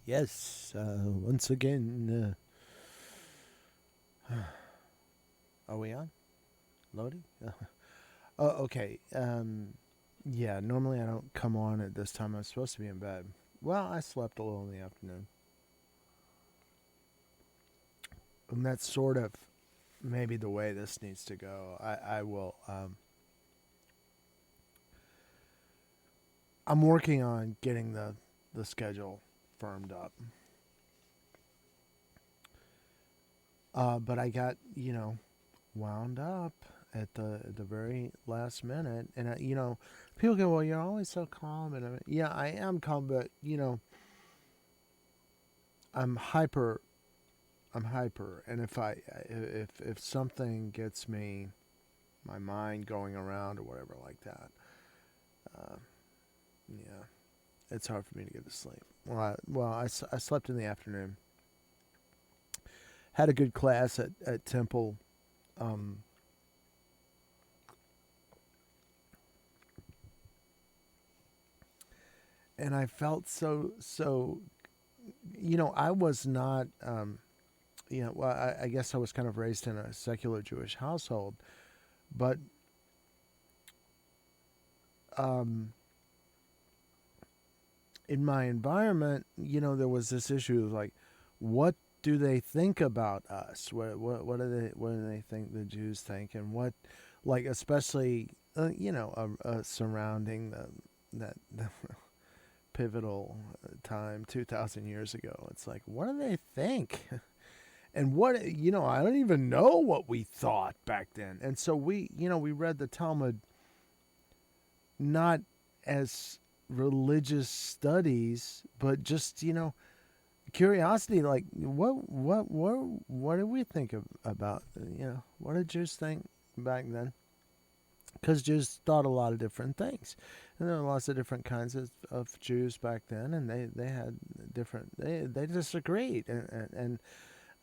Yes, once again, are we on? Loading? Oh, okay. Yeah, normally I don't come on at this time. I'm supposed to be in bed. Well, I slept a little in the afternoon. And that's sort of maybe the way this needs to go. I will, I'm working on getting the schedule firmed up. But I got, wound up at the very last minute, and people go, "Well, you're always so calm," and yeah, I am calm, but I'm hyper. I'm hyper, and if something gets me, my mind going around or whatever like that, uh, yeah, it's hard for me to get to sleep. I slept in the afternoon. Had a good class at Temple. Um, and I felt so. I was not. Well, I guess I was kind of raised in a secular Jewish household, but um, in my environment, there was this issue of like, what do they think about us? What do they think the Jews think, and what, like, especially surrounding the pivotal time 2,000 years ago. It's like, what do they think? And I don't even know what we thought back then. And so we read the Talmud not as religious studies, but just, curiosity. Like, what do we think about, what did Jews think back then? Because Jews thought a lot of different things. And there were lots of different kinds of Jews back then, and they had they disagreed. And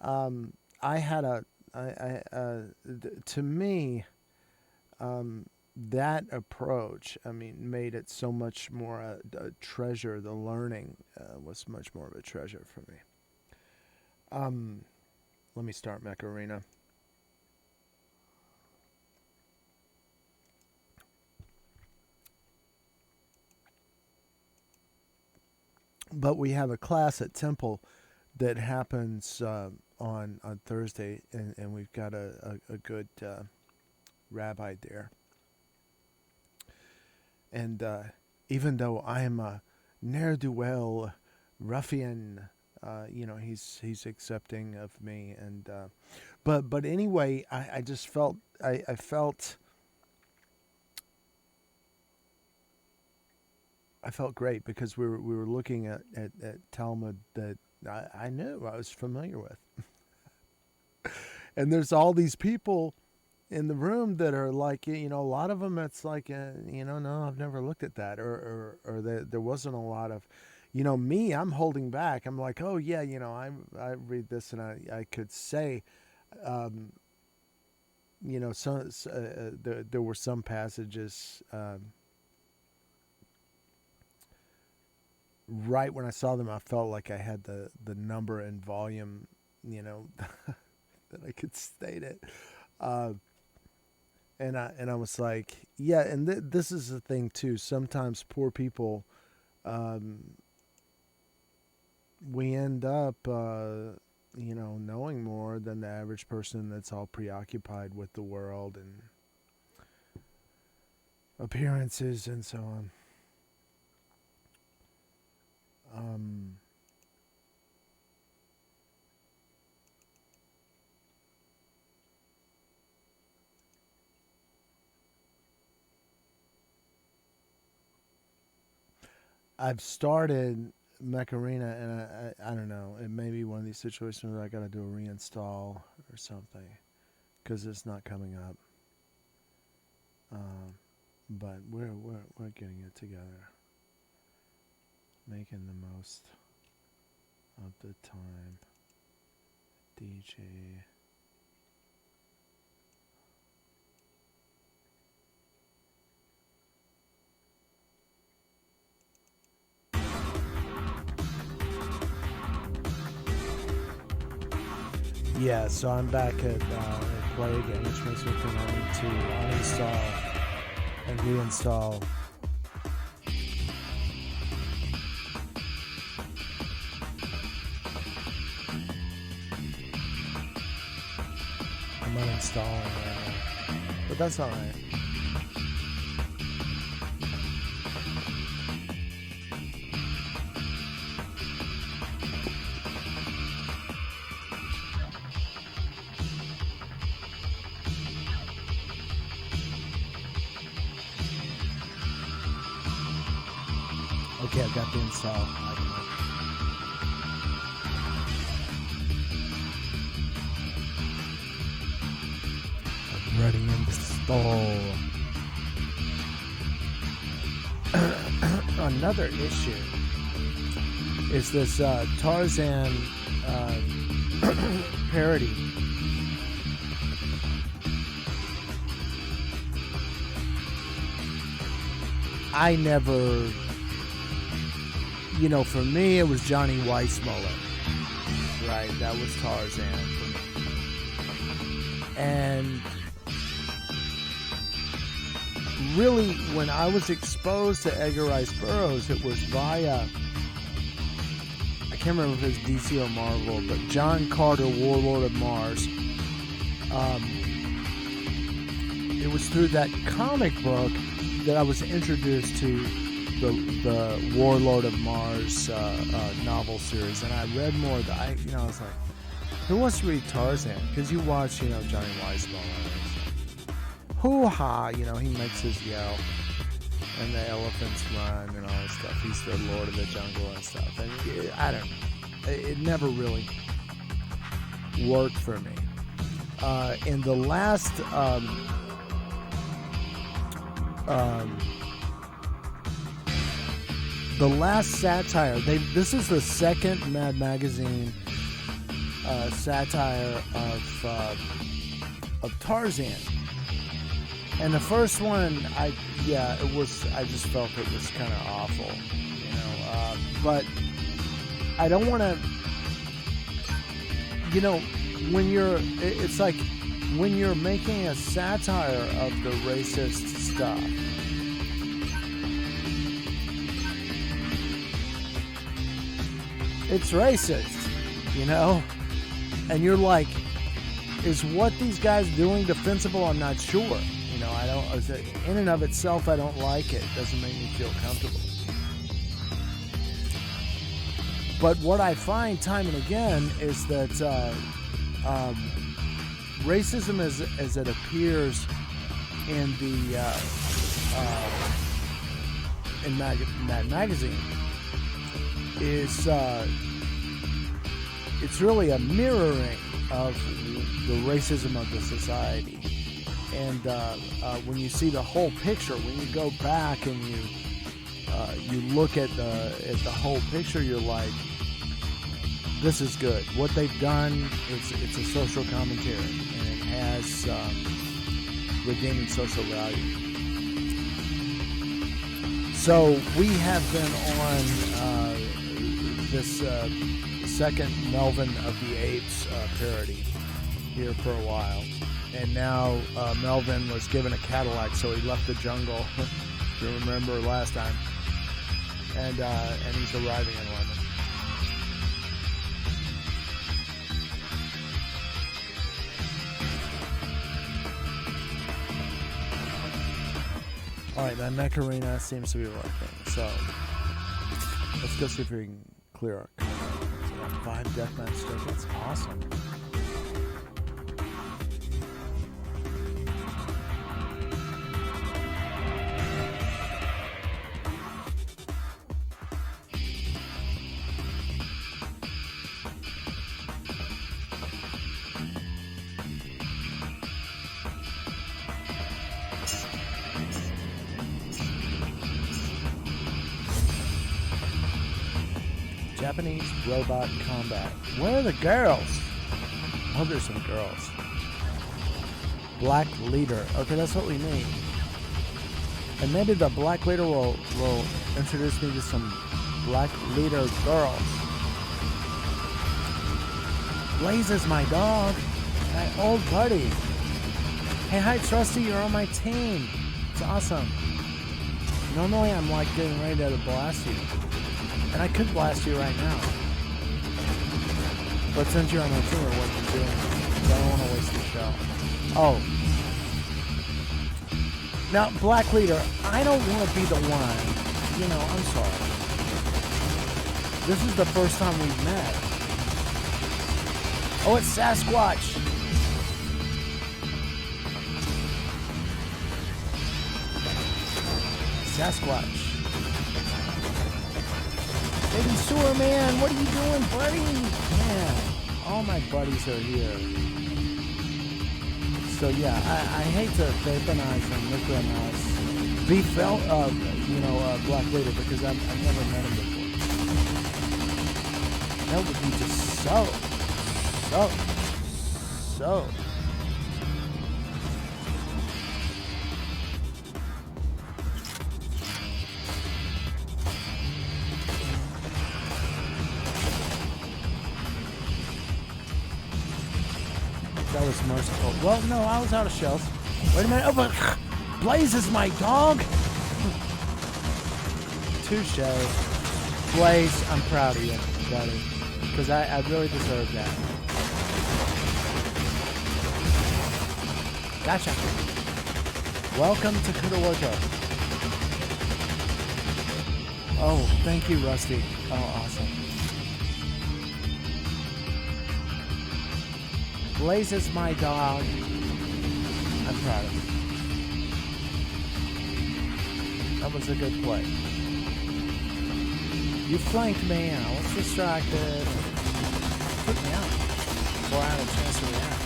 I had to me, that approach, I mean, made it so much more a treasure. The learning was much more of a treasure for me. Um, Let me start Macarena. But we have a class at Temple that happens on Thursday, and we've got a good rabbi there. And even though I am a ne'er do well ruffian, he's accepting of me. And but anyway, I just felt I felt I felt great because we were looking at Talmud that I knew, I was familiar with. And there's all these people in the room that are like, a lot of them, it's like, no, I've never looked at that, or there wasn't a lot of, me, I'm holding back. I'm like, oh yeah, I read this, and I could say, um, there were some passages, right when I saw them, I felt like I had the number and volume, that I could state it. Uh, and I was like, yeah, and this is the thing too. Sometimes poor people, um, we end up, knowing more than the average person that's all preoccupied with the world and appearances and so on. Um, I've started Macarena, and I don't know. It may be one of these situations where I got to do a reinstall or something because it's not coming up. Um, but we're getting it together, making the most of the time. DJ. Yeah, so I'm back at play again, which makes me think I need to uninstall and reinstall. I'm uninstalling right now, but that's all right. Okay, I've got the install. I'm ready to install. Another issue is this Tarzan parody. I never... You know, for me, it was Johnny Weissmuller, right? That was Tarzan for me. And really, when I was exposed to Edgar Rice Burroughs, it was via, I can't remember if it was DC or Marvel, but John Carter, Warlord of Mars. It was through that comic book that I was introduced to the Warlord of Mars novel series, and I read more. I was like, who wants to read Tarzan? Because you watch, Johnny Weissmuller. Hoo-ha! He makes his yell, and the elephants run and all this stuff. He's the Lord of the Jungle and stuff. And I don't know. It never really worked for me. In the last satire, this is the second Mad Magazine satire of Tarzan, and the first one, I just felt it was kind of awful, but I don't want to, it's like when you're making a satire of the racist stuff, it's racist, and you're like, is what these guys doing defensible? I'm not sure. I don't, in and of itself, I don't like it. It doesn't make me feel comfortable. But what I find time and again is that racism as it appears in the in Mad Magazine is it's really a mirroring of the racism of the society. And when you see the whole picture, when you go back and you look at the whole picture, you're like, this is good. What they've done, it's a social commentary, and it has redeeming social value. So we have been on this second Melvin of the Apes parody here for a while. And now Melvin was given a Cadillac, so he left the jungle, if you remember last time. And he's arriving in London. Alright, that mech arena seems to be working. So, let's go see if we can clear our combat. So, 5 deathmatch tickets. Awesome. Japanese robot combat. Where are the girls? I hope there's some girls. Black leader. Okay, that's what we need. And maybe the black leader will introduce me to some black leader girls. Blaze is my dog. My old buddy. Hey, hi, Trusty. You're on my team. It's awesome. Normally, I'm like getting ready to blast you. And I could blast you right now. But since you're on my team, what you're doing, I don't want to waste the show. Oh. Now, Black Leader, I don't want to be the one. You know, I'm sorry. This is the first time we've met. Oh, it's Sasquatch. Sasquatch. Baby Sewer Man, what are you doing, buddy? Man, all my buddies are here. So yeah, I hate to vaporize and liquidize Black Leader because I've never met him before. That would be just so. That was merciful. Well, no, I was out of shells. Wait a minute. Oh, but Blaze is my dog. Touche. Blaze, I'm proud of you, buddy. Because I really deserve that. Gotcha. Welcome to Kudawota. Oh, thank you, Rusty. Oh, awesome. Blaze is my dog. I'm proud of you. That was a good play. You flanked me. I was distracted. Took me out before I had a chance to react.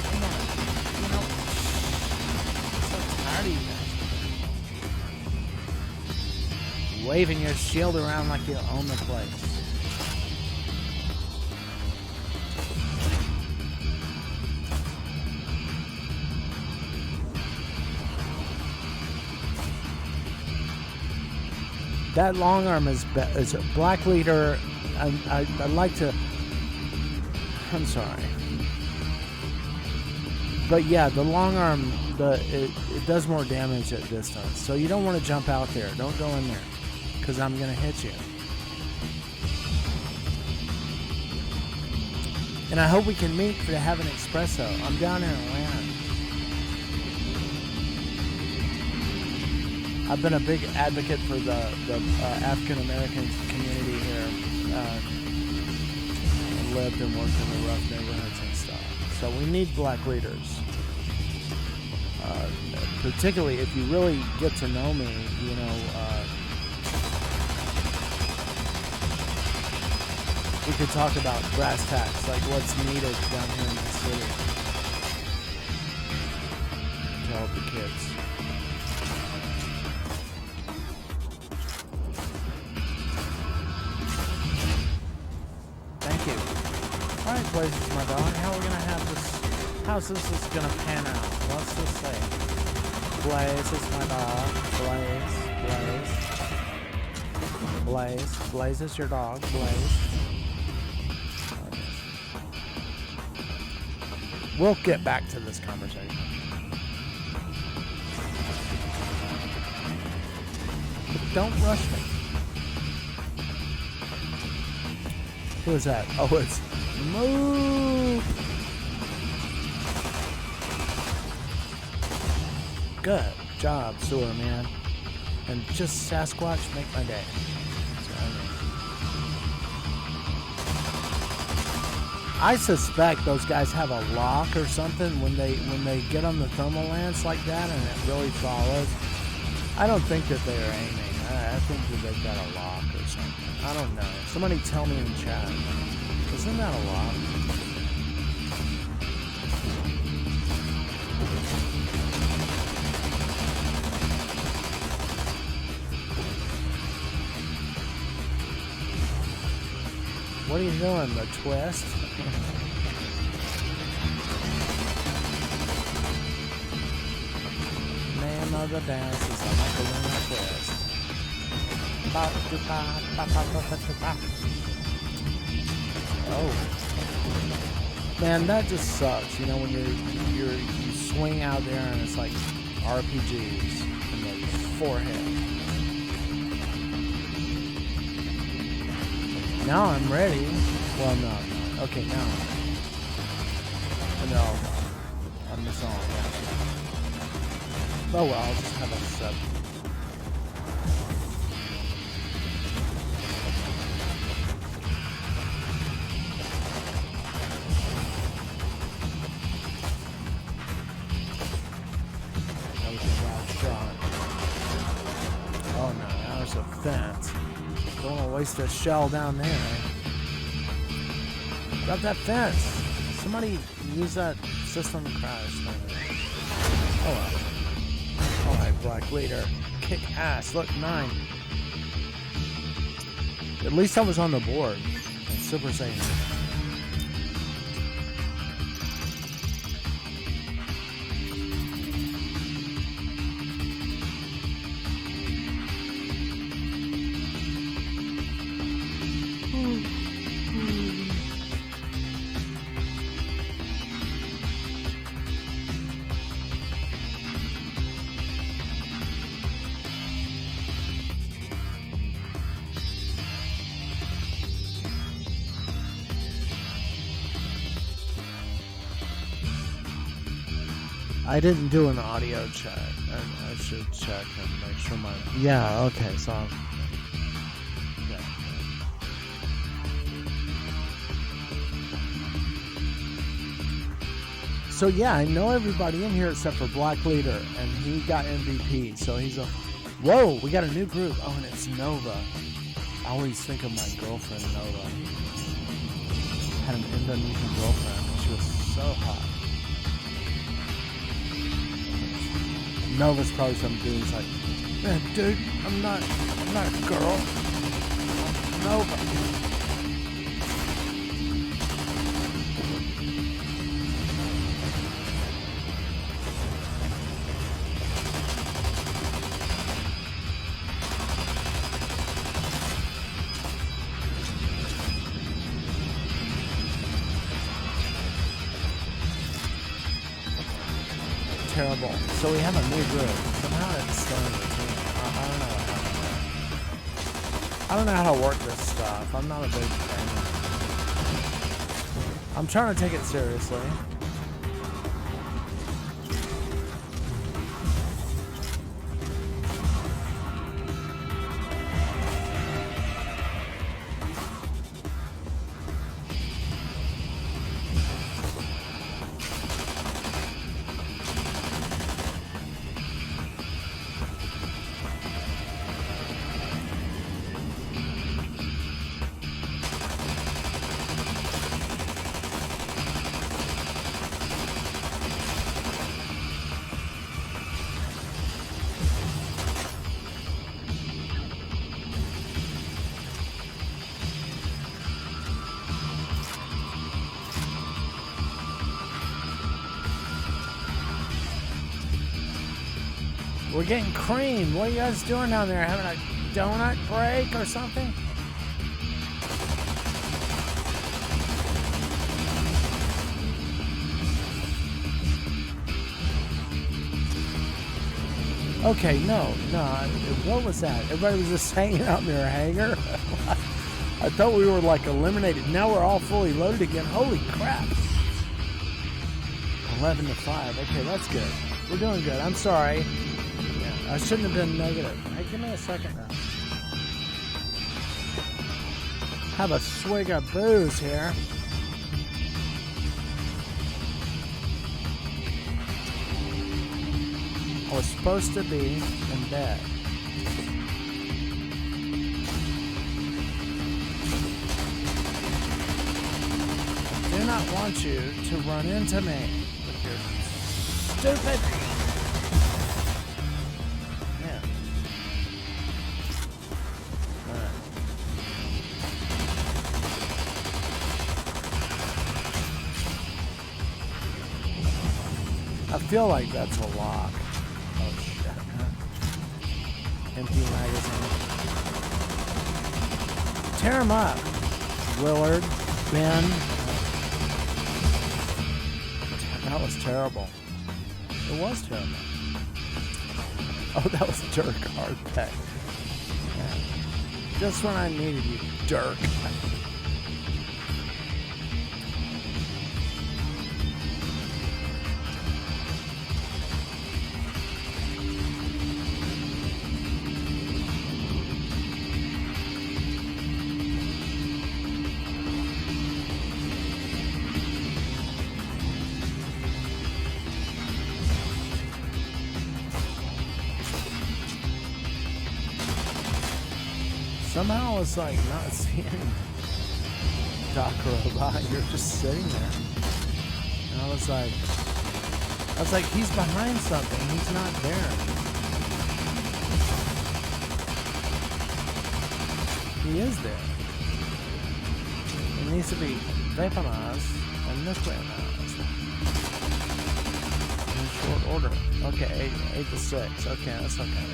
Come on. You know, I'm so tired of you guys. Waving your shield around like you own the place. That long arm is a Black Leader. I'd like to. I'm sorry, but yeah, the long arm it does more damage at distance. So you don't want to jump out there. Don't go in there, because I'm gonna hit you. And I hope we can meet to have an espresso. I'm down in Atlanta. I've been a big advocate for the African American community here. Lived and worked in the rough neighborhoods and stuff. So we need Black leaders. Particularly if you really get to know me, you know, we could talk about brass tacks, like what's needed down here in the city to help the kids. Alright, Blaze is my dog. How are we gonna have this? How's this gonna pan out? What's this say? Blaze is my dog. Blaze is your dog. Blaze. We'll get back to this conversation. But don't rush me. Who is that? Oh, it's Move! Good job, Sewer Man. And just Sasquatch make my day. I suspect those guys have a lock or something when they get on the thermal lance like that and it really follows. I don't think that they're aiming. I think that they've got a lock or something. I don't know. Somebody tell me in chat. Isn't that a lot? What are you doing? The twist? Name of the dance is a Macarena twist. Oh. Man, that just sucks. You know, when you swing out there and it's like RPGs in the forehead. Now I'm ready. Well, no. Okay, now. No. I'm the song. Oh well, I'll just have a sub. That was a wild shot. Oh no, that was a fence. Don't want to waste a shell down there. Grab that fence. Somebody use that system crash thing. Oh well. Alright, Black Leader. Kick ass. Look, 9. At least I was on the board. And Super Saiyan. I didn't do an audio check. I should check and make sure my... Yeah, okay, so... Yeah. So yeah, I know everybody in here except for Black Leader, and he got MVP, so he's a... Whoa, we got a new group. Oh, and it's Nova. I always think of my girlfriend, Nova. Had an Indonesian girlfriend. She was so hot. Nova's probably some dude's like, man, dude, I'm not a girl. I'm Nova. Terrible. So we have a new group. Somehow it's still in the team. I don't know what happened there. I don't know how to work this stuff. I'm not a big fan. I'm trying to take it seriously. We're getting creamed. What are you guys doing down there? Having a donut break or something? Okay, no. What was that? Everybody was just hanging out in their hangar? I thought we were like eliminated. Now we're all fully loaded again. Holy crap. 11 to 5. Okay, that's good. We're doing good. I'm sorry. I shouldn't have been negative. Hey, give me a second now. Have a swig of booze here. I was supposed to be in bed. I do not want you to run into me with your stupid... I feel like that's a lock. Oh shit. Empty magazine. Tear him up. Willard. Ben. That was terrible. It was terrible. Oh, that was Dirk Hartbeck. Yeah. Just when I needed you, Dirk. Somehow it's like not seeing Doc Robot. You're just sitting there. And I was like, he's behind something. He's not there. He is there. He needs to be vaporized and nuclearized. In short order. Okay, 8 to 6. Okay, that's okay.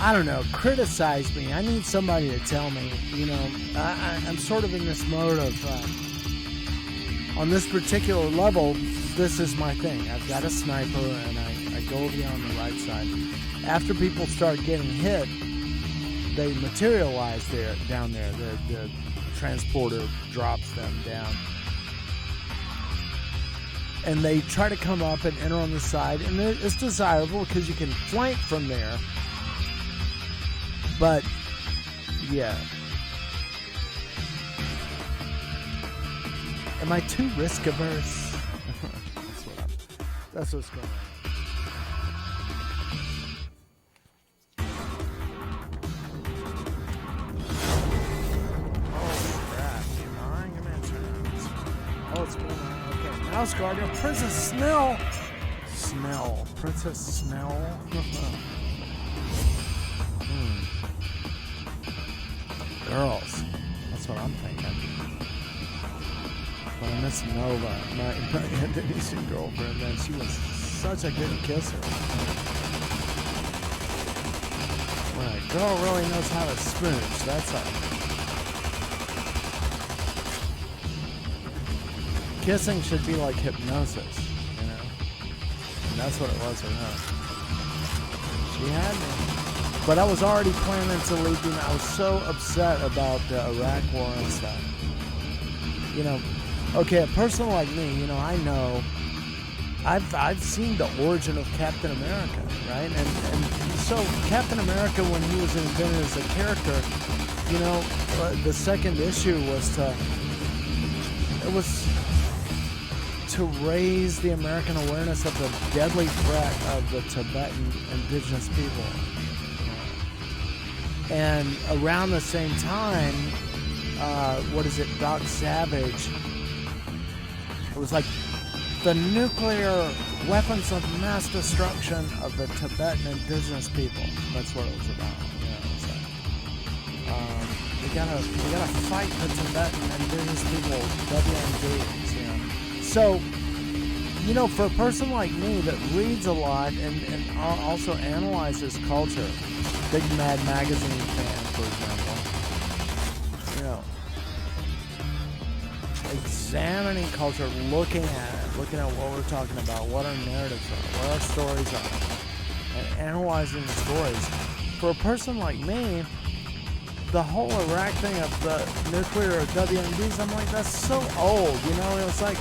I don't know, criticize me. I need somebody to tell me, you know, I'm sort of in this mode of, on this particular level, this is my thing. I've got a sniper and I go over on the right side. After people start getting hit, they materialize down there. The transporter drops them down. And they try to come up and enter on the side, and it's desirable because you can flank from there. But, yeah. Am I too risk averse? That's what's going on. Oh, crap. Oh, it's going on. Okay. Mouse Guardian. Princess Snell. Princess Snell. Girls. That's what I'm thinking. But I miss Nova, my Indonesian girlfriend, man. She was such a good kisser. When a girl really knows how to smooch, that's a... Kissing should be like hypnosis, you know? And that's what it was for her. She had me. But I was already planning to leave. I was so upset about the Iraq war and stuff. You know, okay, a person like me, you know, I know, I've seen the origin of Captain America, right? And so Captain America, when he was invented as a character, you know, the second issue was to raise the American awareness of the deadly threat of the Tibetan indigenous people. And around the same time, Doc Savage, it was like the nuclear weapons of mass destruction of the Tibetan indigenous people. That's what it was about. You know, it's like, we gotta fight the Tibetan indigenous people, WMDs, you know. So, you know, for a person like me that reads a lot and also analyzes culture, big Mad Magazine fan, for example, you know, examining culture, looking at what we're talking about, what our narratives are, what our stories are, and analyzing the stories. For a person like me, the whole Iraq thing of the nuclear WMDs, I'm like, that's so old, you know. It was like,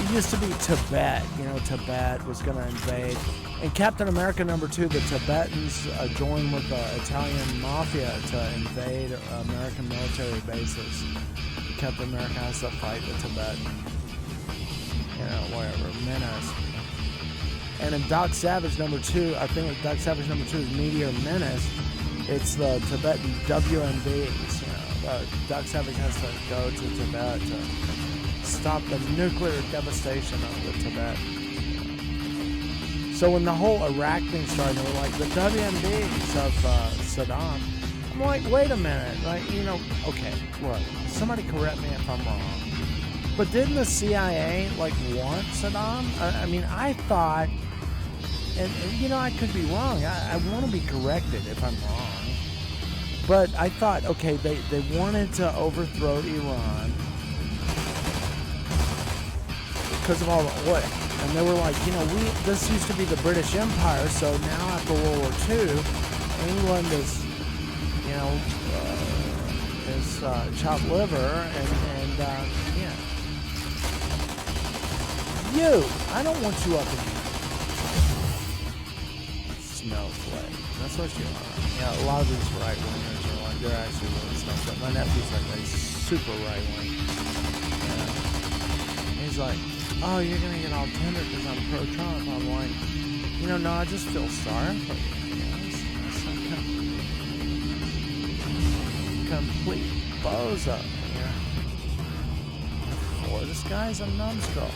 it used to be Tibet, you know, Tibet was going to invade. In Captain America #2, the Tibetans joined with the Italian mafia to invade American military bases. Captain America has to fight the Tibetan, you know, whatever, menace. And in Doc Savage #2, I think Doc Savage #2 is Meteor Menace. It's the Tibetan WMDs, you know. Doc Savage has to go to Tibet to stop the nuclear devastation of the Tibet. So when the whole Iraq thing started, they were like, the WMDs of Saddam. I'm like, wait a minute, like, you know, okay, look, somebody correct me if I'm wrong. But didn't the CIA, like, want Saddam? I mean, I thought and I could be wrong. I want to be corrected if I'm wrong. But I thought, okay, they wanted to overthrow Iran because of all the oil. And they were like, this used to be the British Empire, so now after World War II, England is, chopped liver, and I don't want you up in snowflake. That's what you are. A lot of these right-wingers are like, they're actually really snowflake. My nephew's like a super right-wing. He's like, oh, you're going to get all tender because I'm pro-Trump. I'm like, no, I just feel sorry for you. It's like complete bozo. Boy, this guy's a numbskull.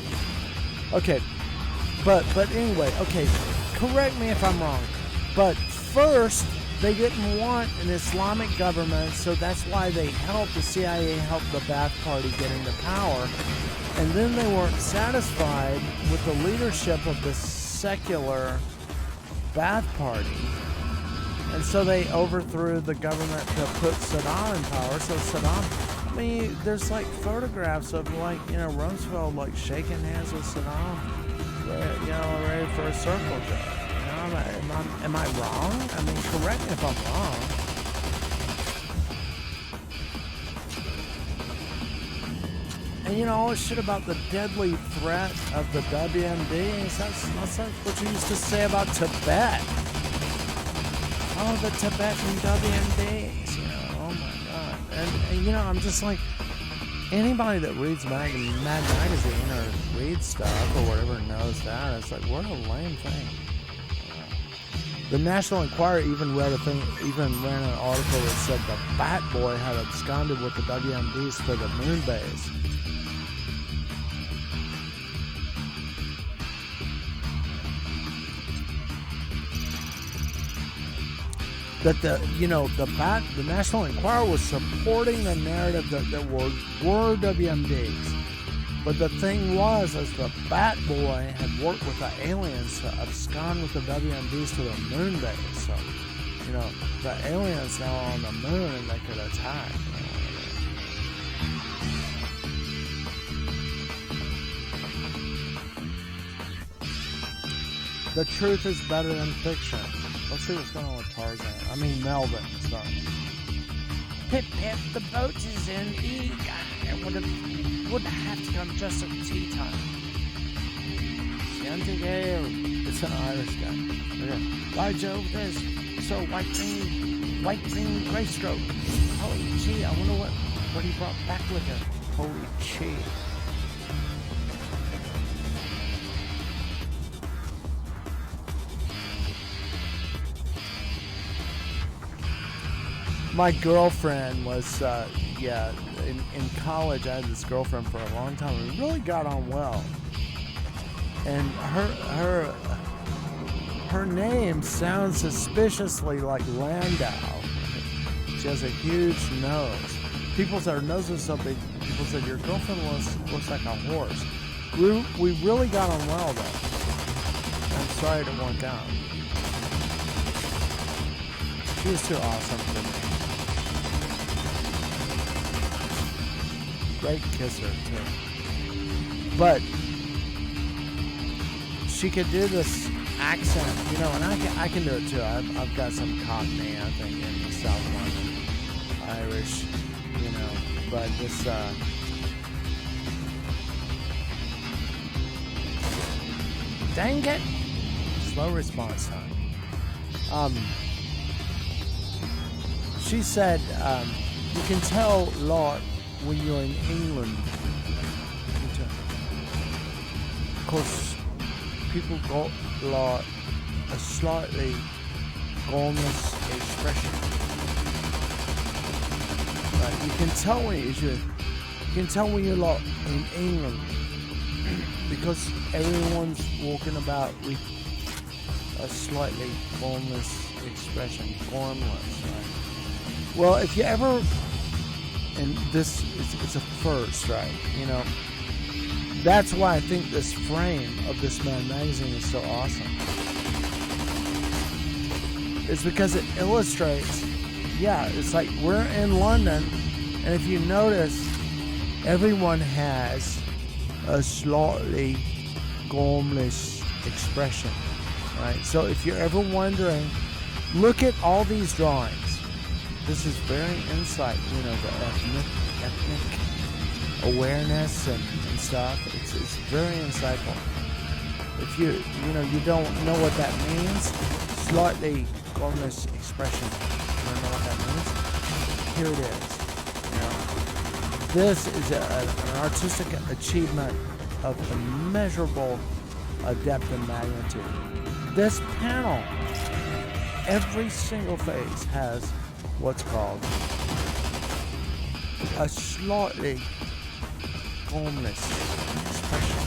Okay, but anyway, okay, correct me if I'm wrong. But first, they didn't want an Islamic government, so that's why the CIA helped the Ba'ath Party get into power. And then they weren't satisfied with the leadership of the secular Ba'ath Party. And so they overthrew the government to put Saddam in power. So Saddam, there's like photographs of Rumsfeld like shaking hands with Saddam, ready for a circle jerk. Am I wrong? Correct me if I'm wrong. And all this shit about the deadly threat of the WMD, that's like what you used to say about Tibet. Oh, the Tibetan WMDs, oh my God. And I'm just like, anybody that reads Mad Magazine or reads stuff or whatever knows that. It's like, what a lame thing. The National Enquirer even ran an article that said the Bat Boy had absconded with the WMDs to the moon base. That the National Enquirer was supporting the narrative that there were WMDs. But the thing was the Bat Boy had worked with the aliens to abscond with the WMDs to the moon base. So, the aliens now are on the moon and they could attack. The truth is better than fiction. Let's see what's going on with Tarzan. Melvin. Sorry. Pip, pip, the boat is in. Would have to come just at tea time. It's an Irish guy. Okay. By Jove, there's so white green gray stroke. Holy gee, I wonder what he brought back with him. Holy gee. My girlfriend was, in college. I had this girlfriend for a long time. We really got on well, and her name sounds suspiciously like Landau. She has a huge nose. People said her nose was so big. People said your girlfriend looks like a horse. We really got on well though. I'm sorry it didn't work out. She was too awesome for me. Great kisser too. But she could do this accent, and I can do it too. I've got some Cockney, I think, in South London, Irish, but this, dang it, slow response time. She said, you can tell a lot when you're in England, because people got like a slightly gormless expression. Right? You can tell when you're like in England, because everyone's walking about with a slightly formless expression, formless, right? Well, if you ever, and this it's a first, right? That's why I think this frame of this Mad Magazine is so awesome. is because it illustrates, it's like we're in London, and if you notice, everyone has a slightly gormless expression, right? So if you're ever wondering, look at all these drawings. This is very insight, the ethnic awareness and stuff. It's very insightful. If you don't know what that means, slightly gormless expression. You don't know what that means? Here it is. This is an artistic achievement of immeasurable depth and magnitude. This panel, every single face has what's called a slightly gormless expression.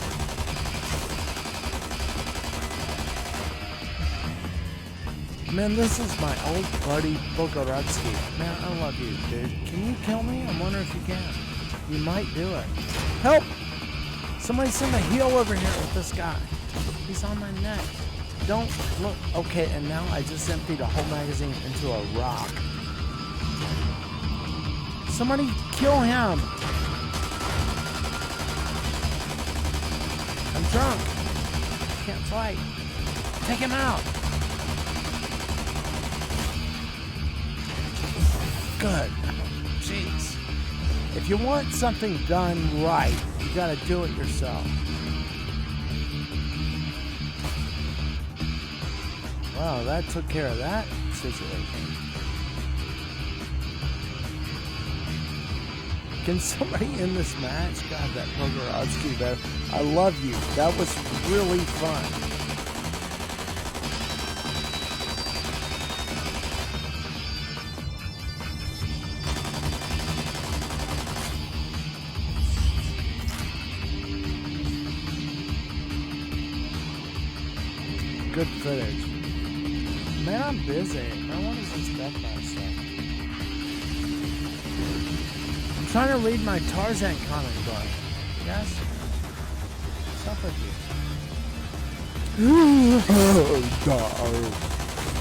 Man, this is my old buddy Bogoratsky. Man, I love you, dude. Can you kill me? I wonder if you can. You might do it. Help! Somebody send a heel over here with this guy. He's on my neck. Don't look. Okay, and now I just emptied a whole magazine into a rock. Somebody kill him. I'm drunk. Can't fight. Take him out. Good. Jeez. If you want something done right, you gotta do it yourself. Wow, that took care of that situation. Can somebody in this match? God, that Bogoratsky, that I love you. That was really fun. Good footage. Man, I'm busy. Man, what is this deathmatch stuff? I'm trying to read my Tarzan comic book. Yes? What's up with you?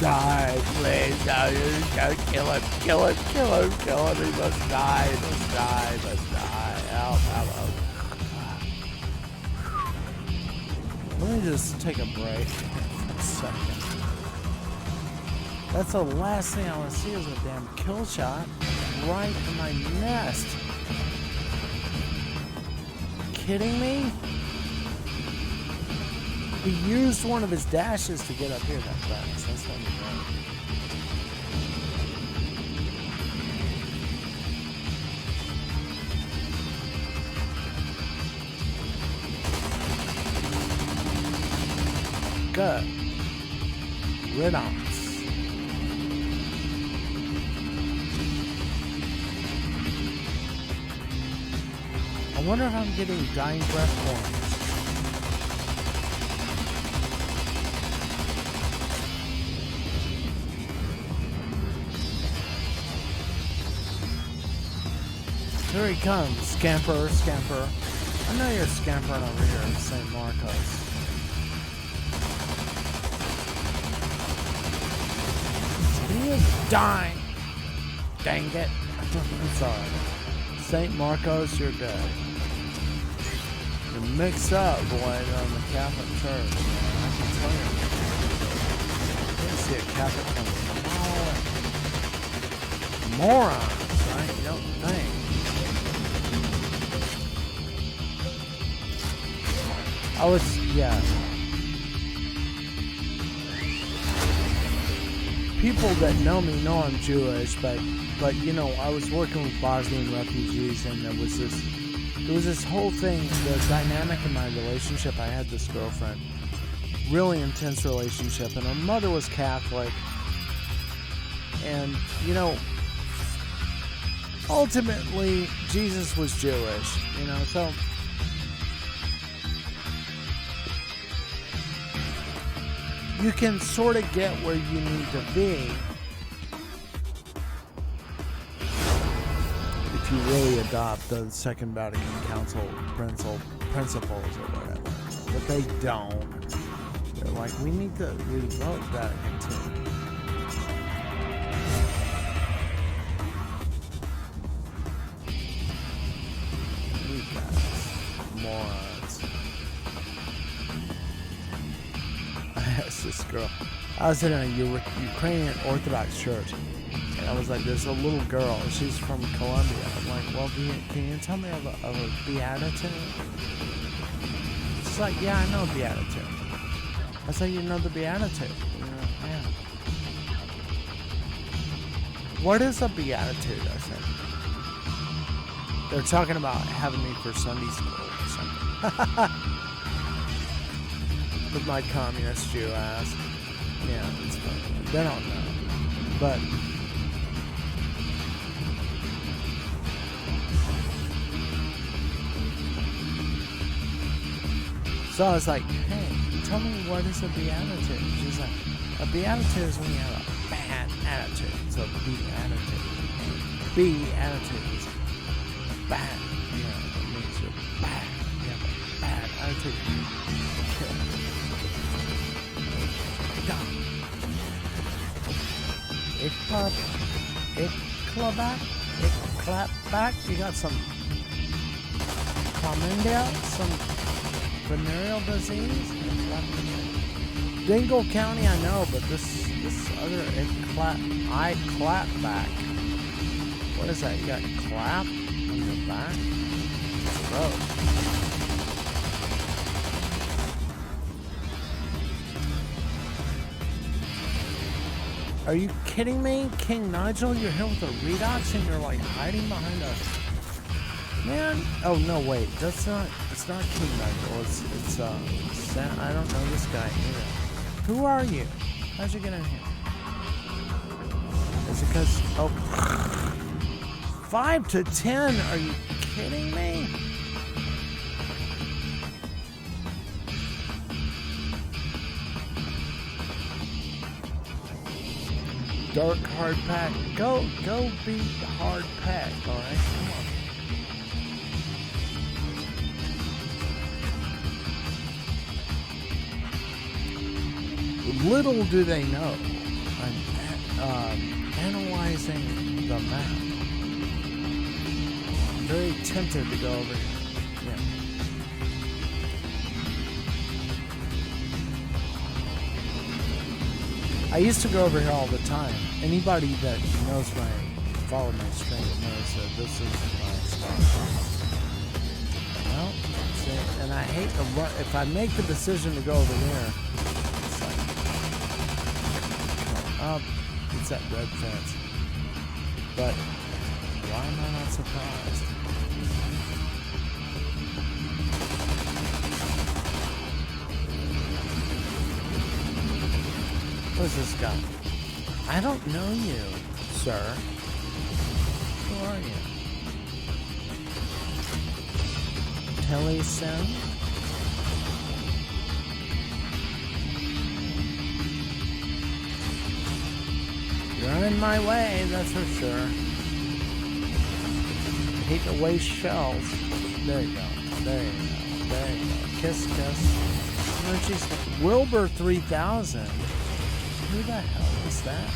Die, please. Don't kill him. Kill him. Kill him. Kill him. He must die. He must die. He must die. Help. Help. Let me just take a break. Second. That's the last thing I want to see is a damn kill shot right in my nest. Kidding me? He used one of his dashes to get up here that fast. That's not right. Good. Riddance. I wonder if I'm getting dying breath forms. Here he comes, scamper, scamper. I know you're scampering over here in St. Marcos. He is dying. Dang it. I'm sorry. St. Marcos, you're dead. You're mixed up, boy, on the Catholic Church. I can tell you. I didn't see a Catholic from a mile away. Morons, right? You don't think. People that know me know I'm Jewish, but I was working with Bosnian refugees, and there was this whole thing, the dynamic in my relationship. I had this girlfriend, really intense relationship, and her mother was Catholic, and ultimately Jesus was Jewish, so you can sort of get where you need to be if you really adopt the Second Vatican Council principles or whatever. But they don't. They're like, we need to revoke Vatican II. Yes, this girl. I was in a Ukrainian Orthodox church, and I was like, there's a little girl. She's from Colombia. I'm like, well, can you tell me of a beatitude? She's like, yeah, I know beatitude. I said, you know the beatitude? Yeah. What is a beatitude? I said. They're talking about having me for Sunday school or something. With my communist Jew ass. Yeah, it's funny. They don't know. But so I was like, hey, tell me what is a beatitude? She's like, a beatitude is when you have a bad attitude. So beatitude. Beatitude is bad. You know, it means you're bad. You have a bad attitude. Ich clap back. You got some chlamydia, some venereal disease. Dingle County, I know, but this other I clap back. What is that? You got clap on your back? It's gross. Are you kidding me? King Nigel, you're here with a redox and you're like hiding behind a man? Oh no, wait, it's not King Nigel, it's Sam. I don't know this guy either. Who are you? How'd you get in here? Is it because 5 to 10? Are you kidding me? Dark hard pack. Go be hard pack, alright? Come on. Little do they know, I'm analyzing the map. I'm very tempted to go over here. Yeah. I used to go over here all the time. Anybody that followed my stream knows that this is my spot. Well, see, and I hate to run. If I make the decision to go over there, it's like, it's that red fence. But why am I not surprised? Who's this guy? I don't know you, sir. Who are you? Telly Sen? You're in my way, that's for sure. I hate to waste shells. There you go. There you go. There you go. Kiss, kiss. Wilbur 3000. Who the hell is that?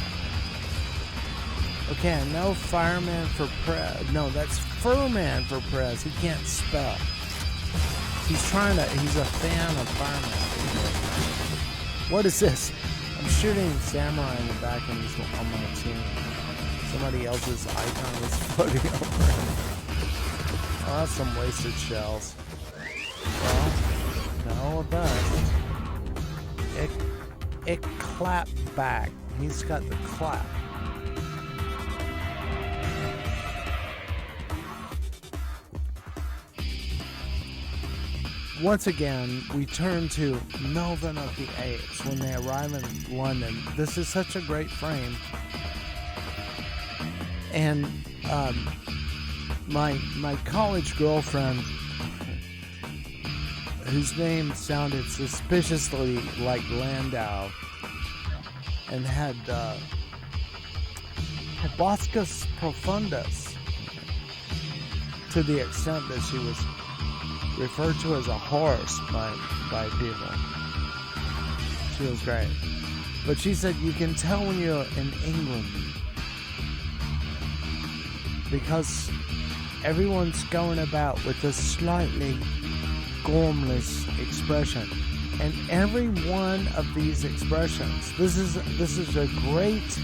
Okay, I know Fireman for Prez. No, that's Furman for Prez. He can't spell. He's a fan of Fireman. What is this? I'm shooting Samurai in the back and he's on my team. Somebody else's icon is floating over him. Oh, that's some wasted shells. Well, the hell with that. It clap back. He's got the clap. Once again, we turn to Melvin of the Apes when they arrive in London. This is such a great frame. And my college girlfriend, whose name sounded suspiciously like Landau, and had Hibiscus profundus, to the extent that she was referred to as a horse by people. She was great. But she said you can tell when you're in England because everyone's going about with a slightly gormless expression. And every one of these expressions, this is a great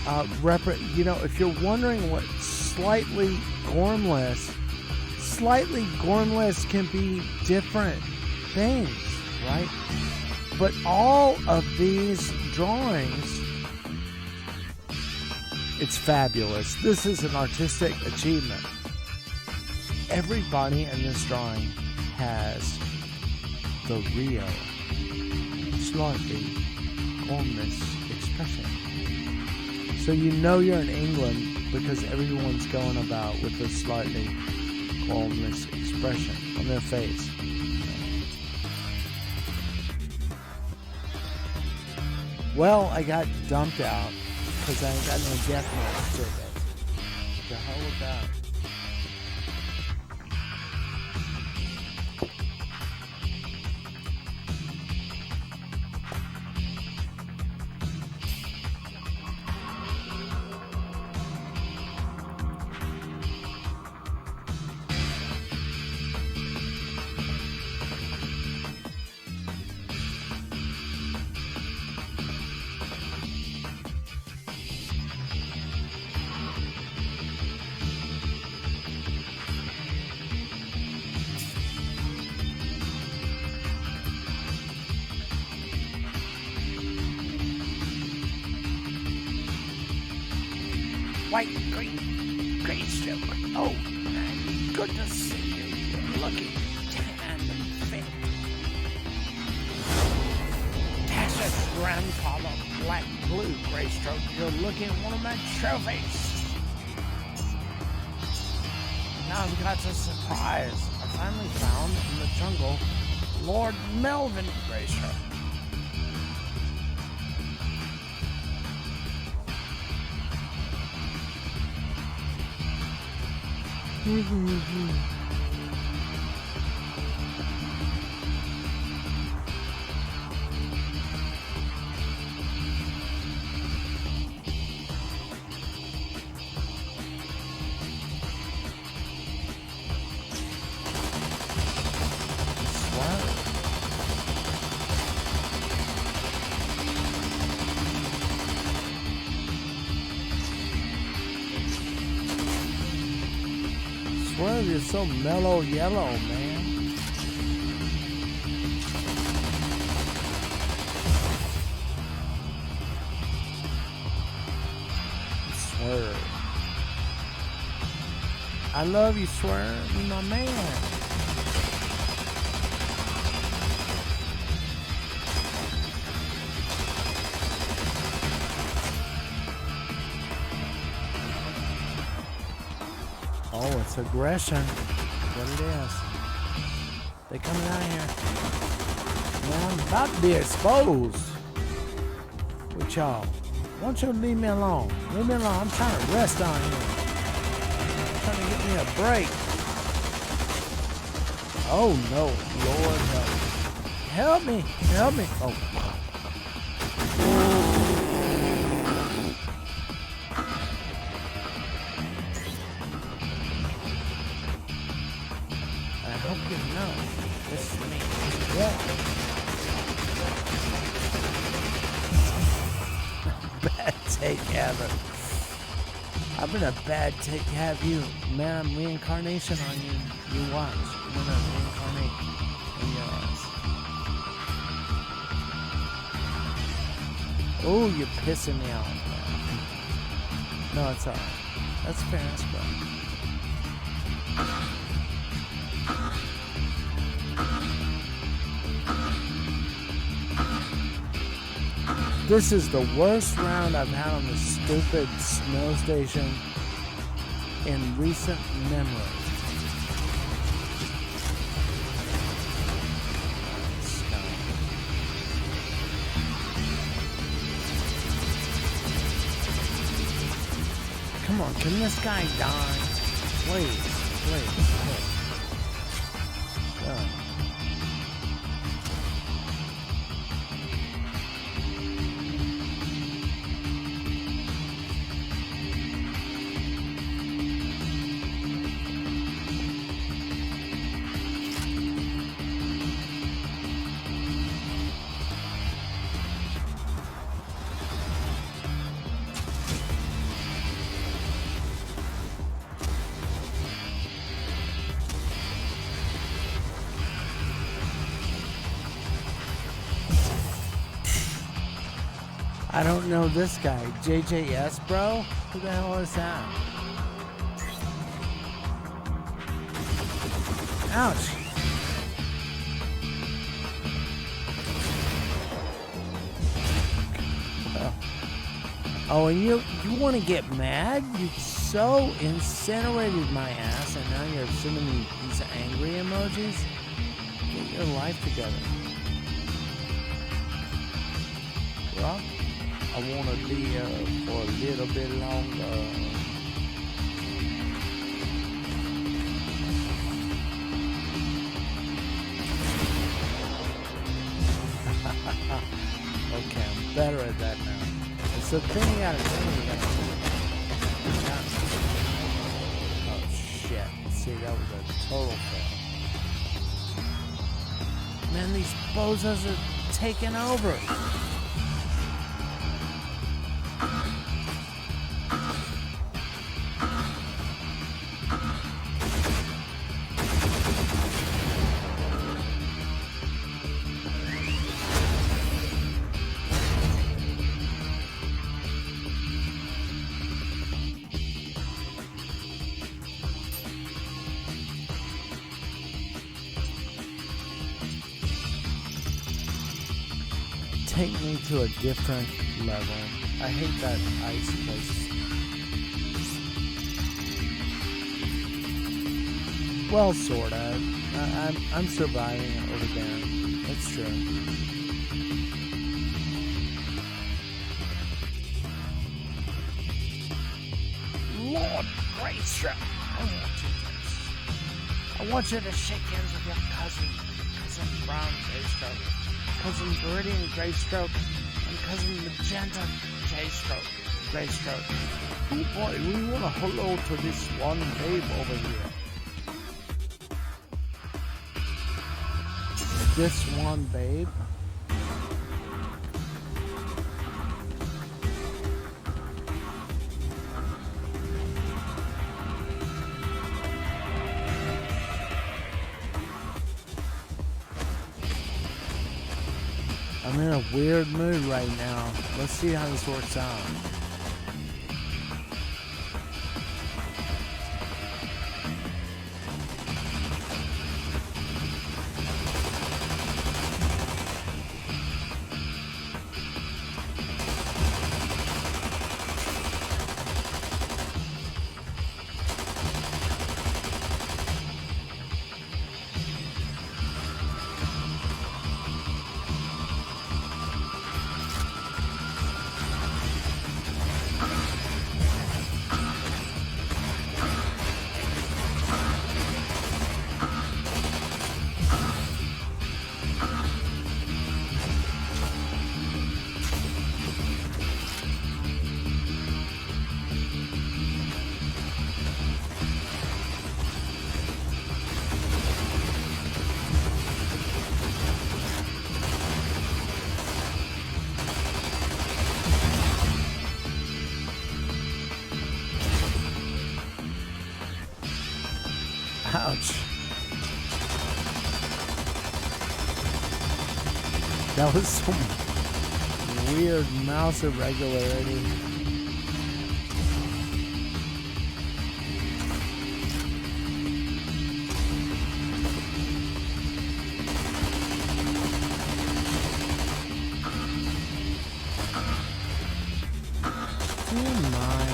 if you're wondering what slightly gormless can be different things, right? But all of these drawings, it's fabulous. This is an artistic achievement. Everybody in this drawing has the real, slightly gormless expression. So you know you're in England because everyone's going about with a slightly gormless expression on their face. Well, I got dumped out because I ain't got no death match tickets. The hell with that? White, green, gray stroke. Oh, good to see you. You're looking tan and fit. Tasha's grandfather, black, blue, gray stroke. You're looking at one of my trophies. Now I've got a surprise. I finally found in the jungle Lord Melvin Gray Stroke. Swerve, you're so mellow yellow, man. Swerve. I love you, Swerve. You're my man. Oh, it's aggression. What it is. They coming out here. Man, I'm about to be exposed with y'all. Why don't you leave me alone? Leave me alone. I'm trying to rest on here. I'm trying to get me a break. Oh no, Lord help. Help me. Help me. Oh. I hope you know this is me. Yeah. Bad take ever. I've been a bad take have you. Man, I'm reincarnation on you. You watch. I'm gonna reincarnate in your ass. Oh, you're pissing me off, man. No, it's alright. That's fair, that's fair. This is the worst round I've had on this stupid snow station in recent memory. Come on, can this guy die? Please, please. God. I don't know this guy. JJS, bro? Who the hell is that? Ouch. Oh, and you want to get mad? You so incinerated my ass, and now you're sending me these angry emojis? Get your life together. Rock, I want to be here for a little bit longer. Okay, I'm better at that now. It's the thing you gotta do. Oh shit. See, that was a total fail. Man, these bozos are taking over. Take me to a different level. I hate that ice place. Well, sorta. I'm surviving over there. It's true. Lord Graystrap, I want you to shake hands with your cousin Brown Graystrap. Cousin Viridian Greystroke, and Cousin Magenta Greystroke. Oh boy, we want a hello to this one babe over here. This one babe? I'm in a weird mood right now. Let's see how this works out. Ouch. That was some weird mouse irregularity. Do you mind?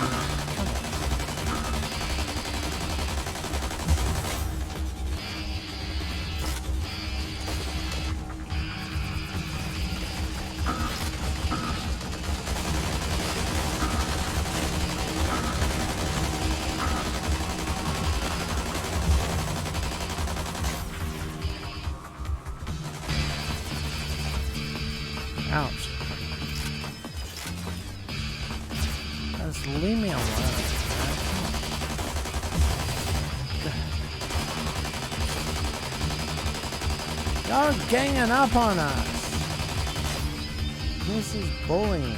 Ouch. Just leave me alone. Y'all are ganging up on us. This is bullying.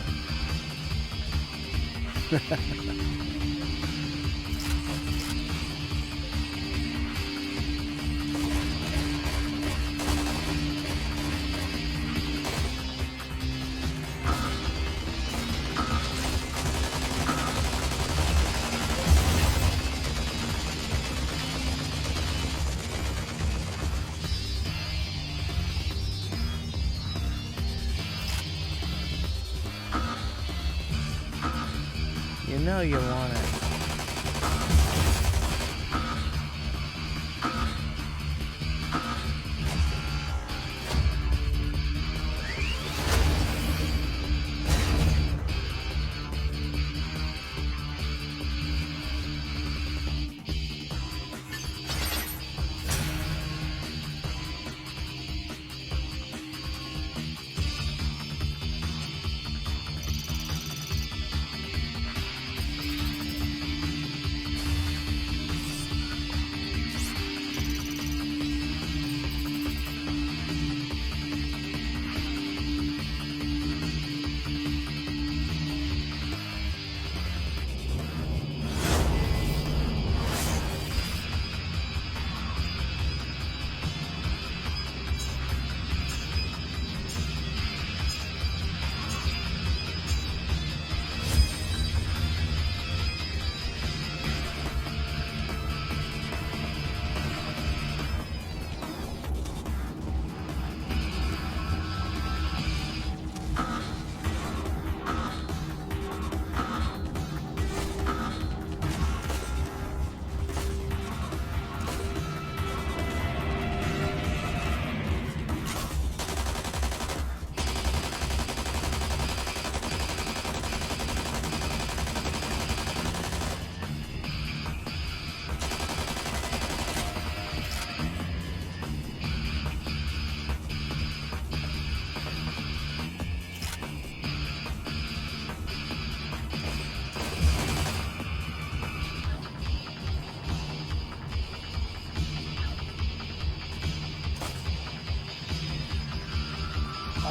You know you want it.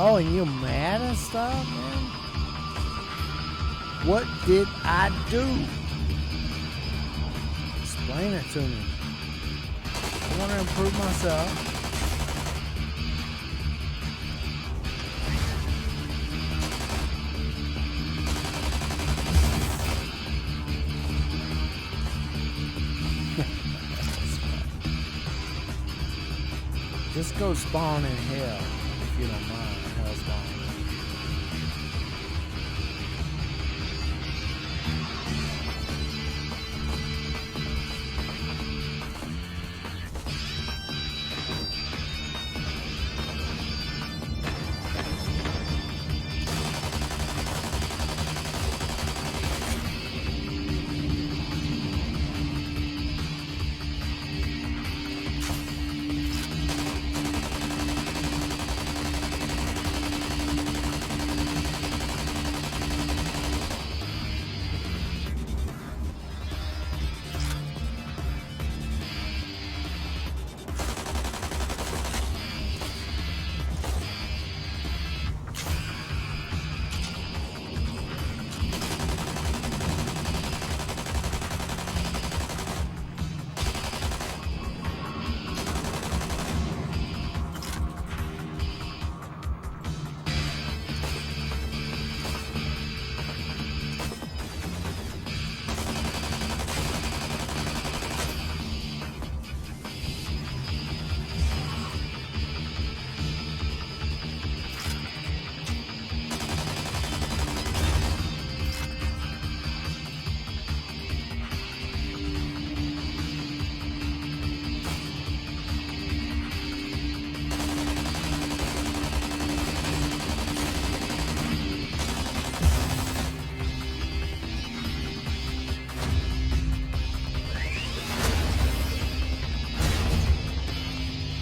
Oh, and you're mad and stuff, man? What did I do? Explain it to me. I want to improve myself. Just go spawn in hell, if you don't mind. Hell spawn.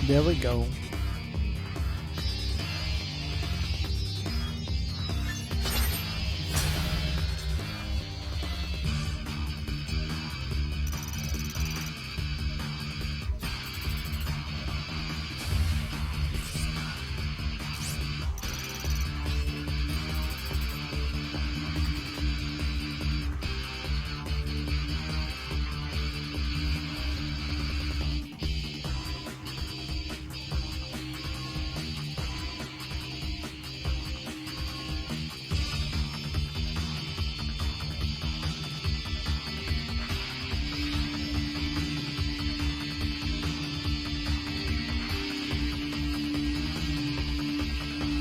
There we go.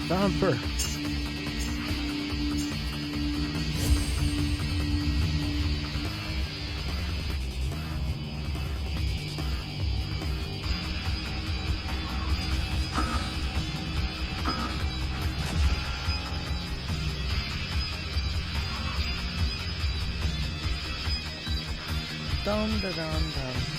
Thumper. Dum da dum dum.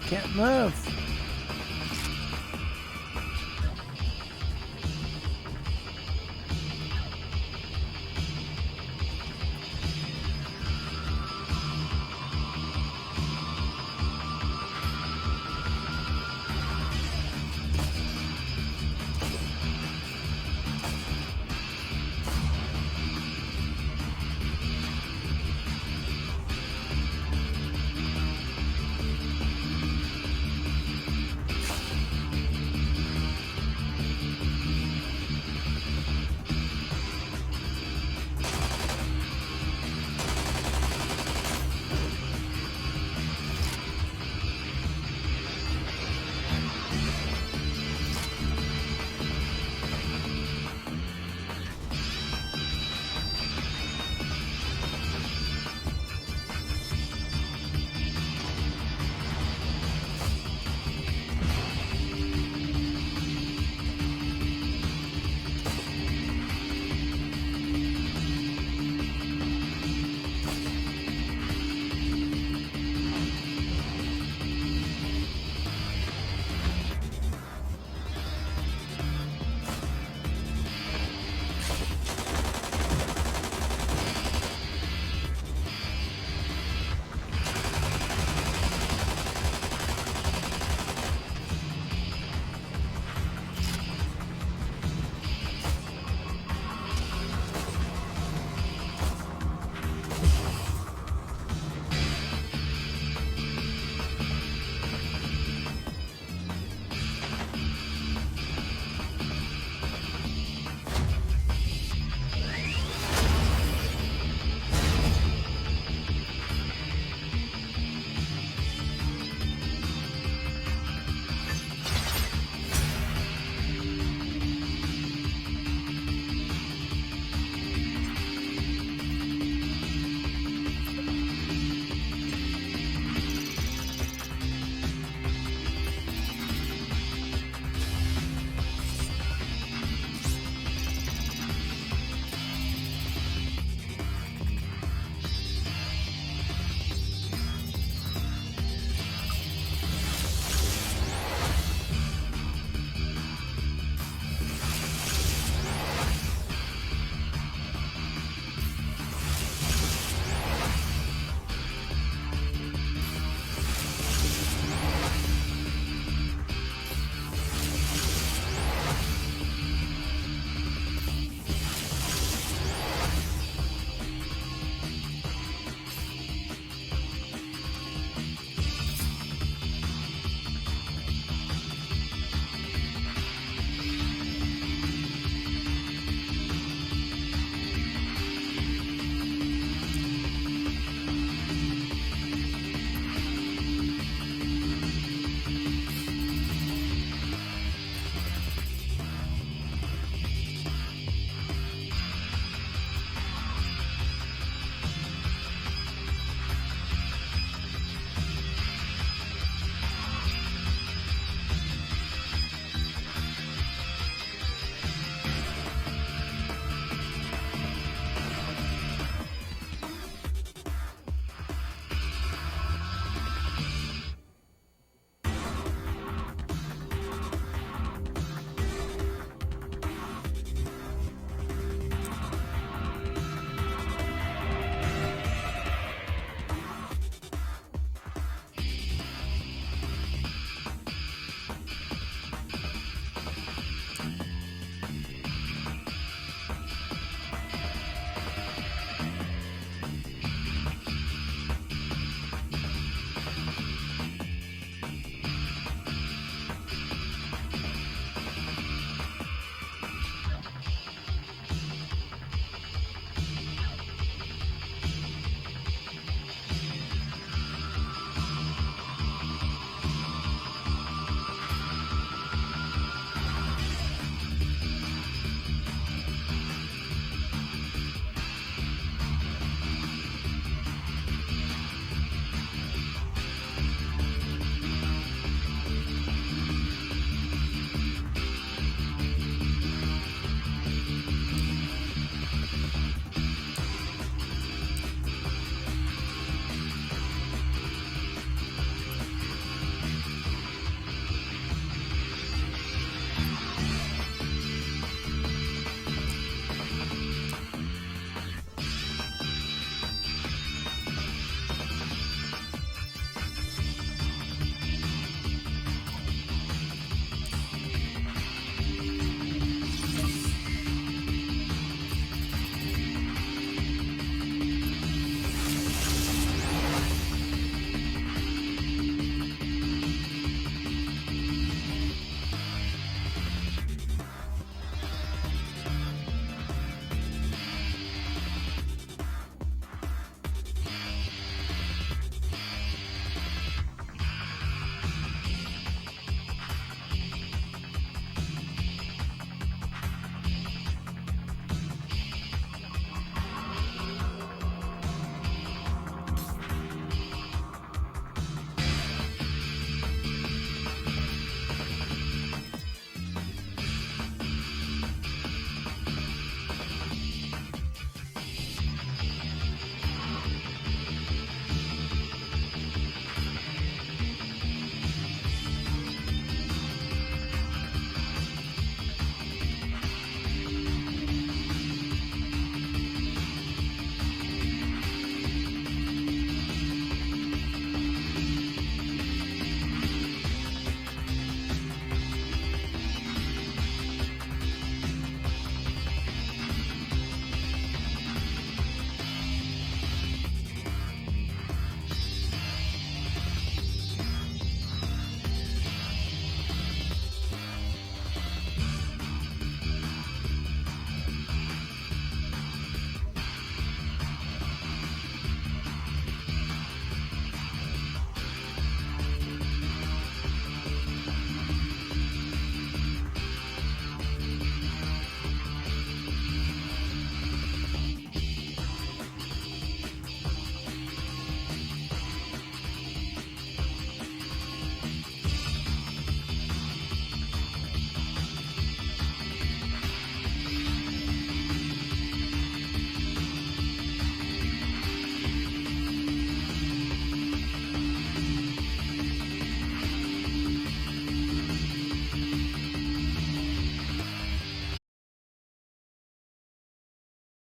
Can't move.